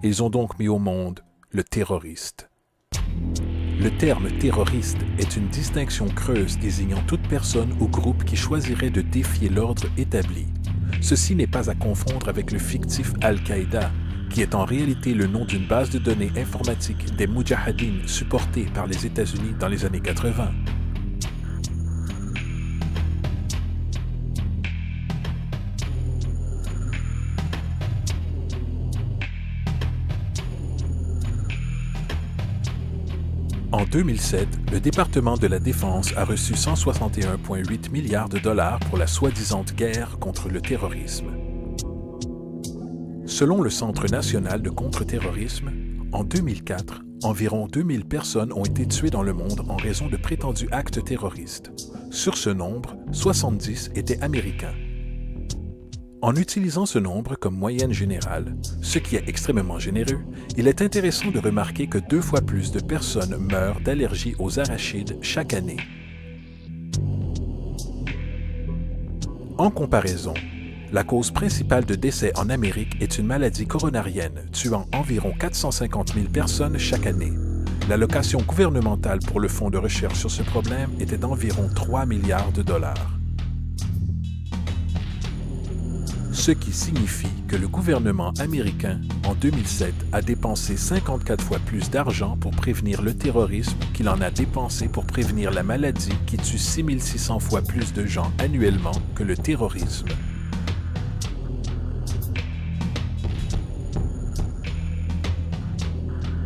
Ils ont donc mis au monde le terroriste. Le terme terroriste est une distinction creuse désignant toute personne ou groupe qui choisirait de défier l'ordre établi. Ceci n'est pas à confondre avec le fictif Al-Qaïda, qui est en réalité le nom d'une base de données informatique des Moudjahidines supportée par les États-Unis dans les années 80. En 2007, le département de la Défense a reçu 161,8 milliards de dollars pour la soi-disant guerre contre le terrorisme. Selon le Centre national de contre-terrorisme, en 2004, environ 2000 personnes ont été tuées dans le monde en raison de prétendus actes terroristes. Sur ce nombre, 70 étaient américains. En utilisant ce nombre comme moyenne générale, ce qui est extrêmement généreux, il est intéressant de remarquer que 2 fois plus de personnes meurent d'allergie aux arachides chaque année. En comparaison, la cause principale de décès en Amérique est une maladie coronarienne tuant environ 450 000 personnes chaque année. L'allocation gouvernementale pour le fonds de recherche sur ce problème était d'environ 3 milliards de dollars. Ce qui signifie que le gouvernement américain, en 2007, a dépensé 54 fois plus d'argent pour prévenir le terrorisme qu'il en a dépensé pour prévenir la maladie qui tue 6600 fois plus de gens annuellement que le terrorisme.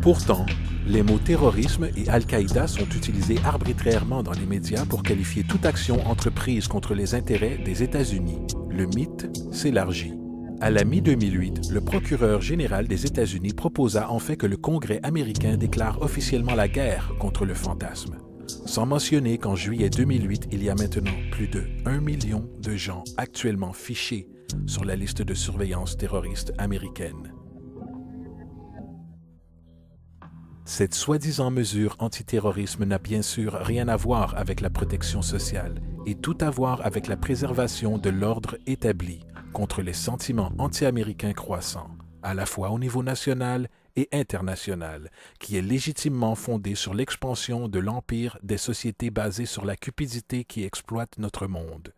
Pourtant, les mots terrorisme et Al-Qaïda sont utilisés arbitrairement dans les médias pour qualifier toute action entreprise contre les intérêts des États-Unis. Le mythe s'élargit. À la mi-2008, le procureur général des États-Unis proposa en fait que le Congrès américain déclare officiellement la guerre contre le fantasme. Sans mentionner qu'en juillet 2008, il y a maintenant plus de 1 million de gens actuellement fichés sur la liste de surveillance terroriste américaine. Cette soi-disant mesure antiterrorisme n'a bien sûr rien à voir avec la protection sociale et tout à voir avec la préservation de l'ordre établi contre les sentiments anti-américains croissants, à la fois au niveau national et international, qui est légitimement fondé sur l'expansion de l'empire des sociétés basées sur la cupidité qui exploite notre monde.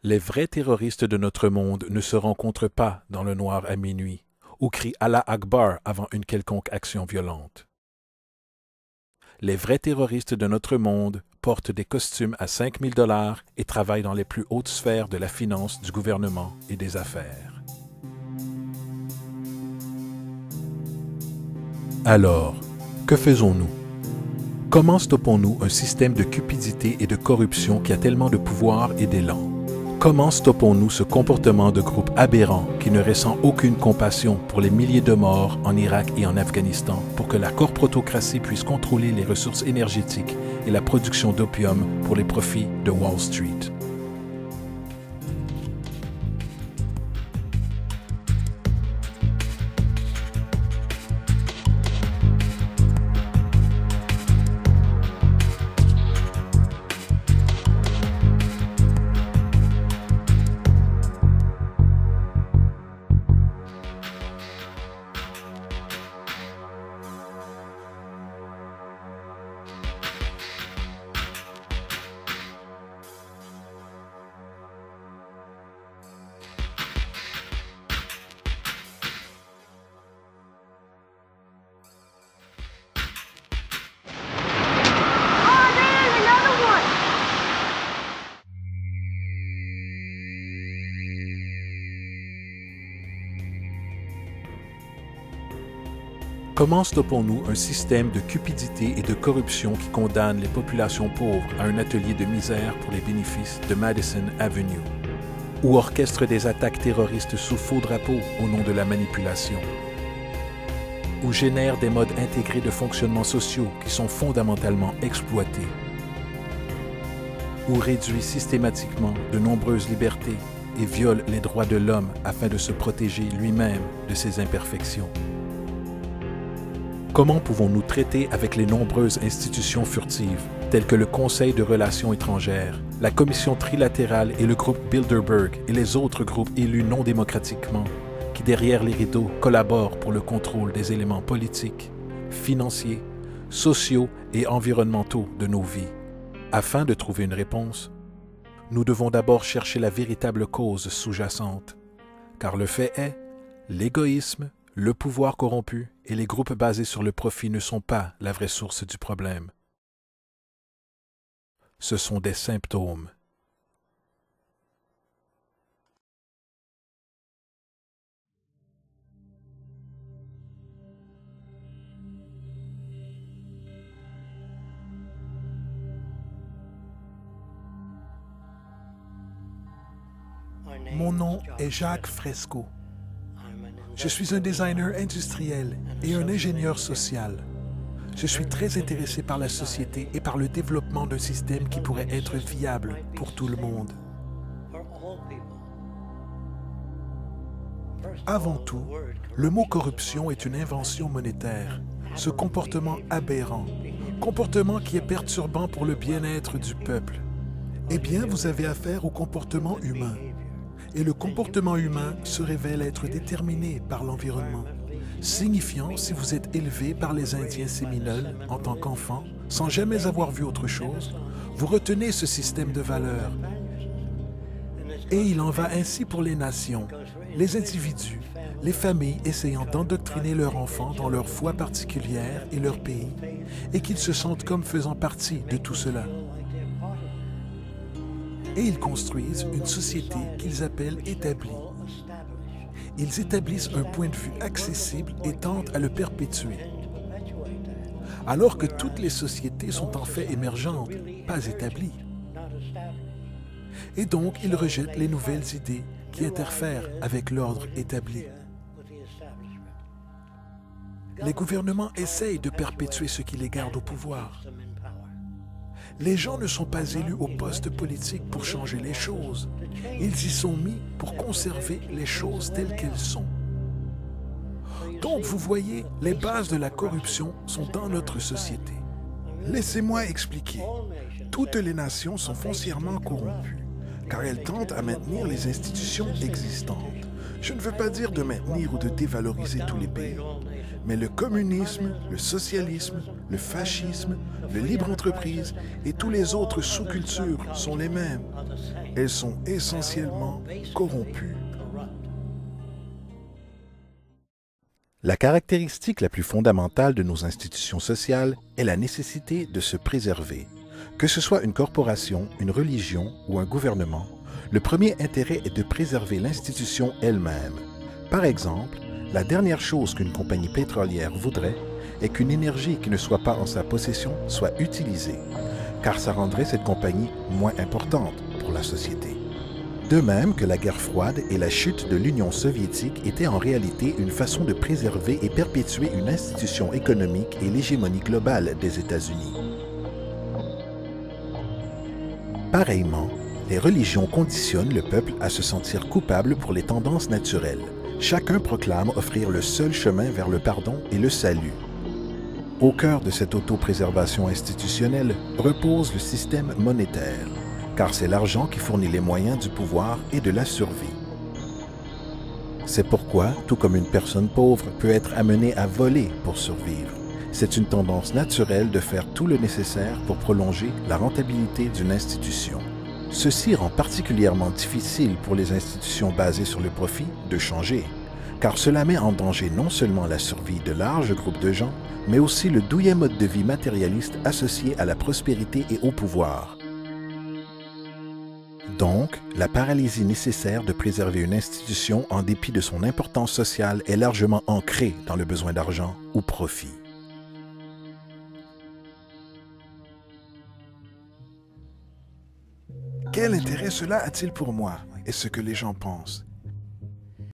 Les vrais terroristes de notre monde ne se rencontrent pas dans le noir à minuit, ou crient Allah Akbar avant une quelconque action violente. Les vrais terroristes de notre monde portent des costumes à 5 000 $ et travaillent dans les plus hautes sphères de la finance, du gouvernement et des affaires. Alors, que faisons-nous? Comment stoppons-nous un système de cupidité et de corruption qui a tellement de pouvoir et d'élan? Comment stoppons-nous ce comportement de groupe aberrant qui ne ressent aucune compassion pour les milliers de morts en Irak et en Afghanistan pour que la corporocratie puisse contrôler les ressources énergétiques et la production d'opium pour les profits de Wall Street? Comment stoppons-nous un système de cupidité et de corruption qui condamne les populations pauvres à un atelier de misère pour les bénéfices de Madison Avenue, ou orchestre des attaques terroristes sous faux drapeau au nom de la manipulation, ou génère des modes intégrés de fonctionnement sociaux qui sont fondamentalement exploités, ou réduit systématiquement de nombreuses libertés et viole les droits de l'homme afin de se protéger lui-même de ses imperfections. Comment pouvons-nous traiter avec les nombreuses institutions furtives, telles que le Conseil de Relations étrangères, la Commission trilatérale et le groupe Bilderberg et les autres groupes élus non démocratiquement, qui derrière les rideaux collaborent pour le contrôle des éléments politiques, financiers, sociaux et environnementaux de nos vies. Afin de trouver une réponse, nous devons d'abord chercher la véritable cause sous-jacente, car le fait est, l'égoïsme, le pouvoir corrompu et les groupes basés sur le profit ne sont pas la vraie source du problème. Ce sont des symptômes. Mon nom est Jacques Fresco. Je suis un designer industriel et un ingénieur social. Je suis très intéressé par la société et par le développement d'un système qui pourrait être viable pour tout le monde. Avant tout, le mot corruption est une invention monétaire. Ce comportement aberrant, comportement qui est perturbant pour le bien-être du peuple. Eh bien, vous avez affaire au comportement humain. Et le comportement humain se révèle être déterminé par l'environnement, signifiant si vous êtes élevé par les Indiens séminoles en tant qu'enfant, sans jamais avoir vu autre chose, vous retenez ce système de valeurs. Et il en va ainsi pour les nations, les individus, les familles essayant d'endoctriner leurs enfants dans leur foi particulière et leur pays, et qu'ils se sentent comme faisant partie de tout cela. Et ils construisent une société qu'ils appellent établie. Ils établissent un point de vue accessible et tentent à le perpétuer. Alors que toutes les sociétés sont en fait émergentes, pas établies. Et donc, ils rejettent les nouvelles idées qui interfèrent avec l'ordre établi. Les gouvernements essayent de perpétuer ce qui les garde au pouvoir. Les gens ne sont pas élus au poste politique pour changer les choses. Ils y sont mis pour conserver les choses telles qu'elles sont. Donc, vous voyez, les bases de la corruption sont dans notre société. Laissez-moi expliquer. Toutes les nations sont foncièrement corrompues, car elles tentent à maintenir les institutions existantes. Je ne veux pas dire de maintenir ou de dévaloriser tous les pays, mais le communisme, le socialisme, le fascisme, le libre-entreprise et tous les autres sous-cultures sont les mêmes. Elles sont essentiellement corrompues. La caractéristique la plus fondamentale de nos institutions sociales est la nécessité de se préserver. Que ce soit une corporation, une religion ou un gouvernement, le premier intérêt est de préserver l'institution elle-même. Par exemple, la dernière chose qu'une compagnie pétrolière voudrait est qu'une énergie qui ne soit pas en sa possession soit utilisée, car ça rendrait cette compagnie moins importante pour la société. De même que la guerre froide et la chute de l'Union soviétique étaient en réalité une façon de préserver et perpétuer une institution économique et l'hégémonie globale des États-Unis. Pareillement, les religions conditionnent le peuple à se sentir coupable pour les tendances naturelles. Chacun proclame offrir le seul chemin vers le pardon et le salut. Au cœur de cette autopréservation institutionnelle repose le système monétaire, car c'est l'argent qui fournit les moyens du pouvoir et de la survie. C'est pourquoi, tout comme une personne pauvre peut être amenée à voler pour survivre, c'est une tendance naturelle de faire tout le nécessaire pour prolonger la rentabilité d'une institution. Ceci rend particulièrement difficile pour les institutions basées sur le profit de changer, car cela met en danger non seulement la survie de larges groupes de gens, mais aussi le douillet mode de vie matérialiste associé à la prospérité et au pouvoir. Donc, la paralysie nécessaire de préserver une institution en dépit de son importance sociale est largement ancrée dans le besoin d'argent ou profit. Quel intérêt cela a-t-il pour moi? Est ce que les gens pensent.